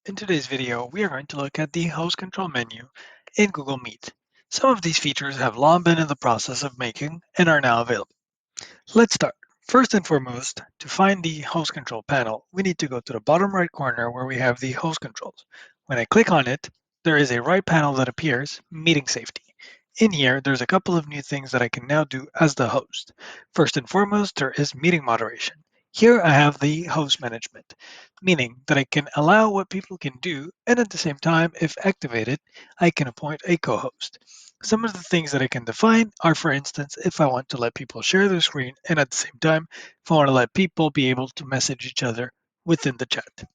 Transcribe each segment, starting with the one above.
In today's video, we are going to look at the host control menu in Google Meet. Some of these features have long been in the process of making and are now available. Let's start. First and foremost, to find the host control panel, we need to go to the bottom right corner where we have the host controls. When I click on it, there is a right panel that appears, Meeting Safety. In here, there's a couple of new things that I can now do as the host. First and foremost, there is meeting moderation. Here I have the host management, meaning that I can allow what people can do, and at the same time, if activated, I can appoint a co-host. Some of the things that I can define are, for instance, if I want to let people share their screen, and at the same time, if I want to let people be able to message each other within the chat.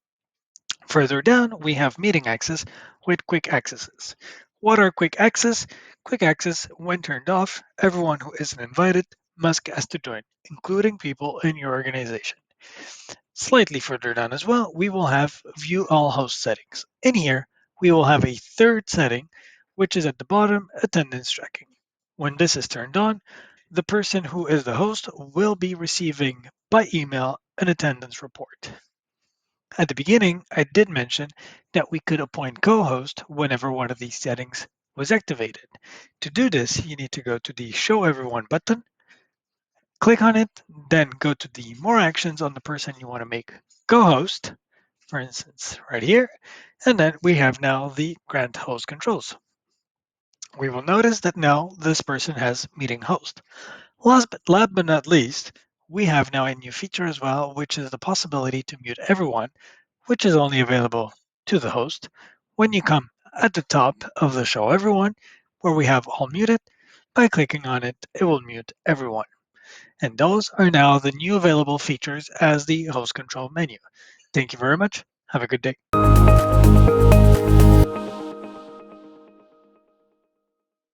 Further down, we have meeting access with quick accesses. What are quick access? Quick access, when turned off, everyone who isn't invited must ask to join, including people in your organization. Slightly further down as well, we will have View All Host Settings. In here, we will have a third setting, which is at the bottom, Attendance Tracking. When this is turned on, the person who is the host will be receiving by email an attendance report. At the beginning, I did mention that we could appoint co-host whenever one of these settings was activated. To do this, you need to go to the Show Everyone button, click on it, then go to the More Actions on the person you want to make co-host, for instance, right here, and then we have now the Grant Host Controls. We will notice that now this person has Meeting Host. Last but not least, we have now a new feature as well, which is the possibility to mute everyone, which is only available to the host. When you come at the top of the Show Everyone, where we have All Muted, by clicking on it, it will mute everyone. And those are now the new available features as the host control menu. Thank you very much. Have a good day.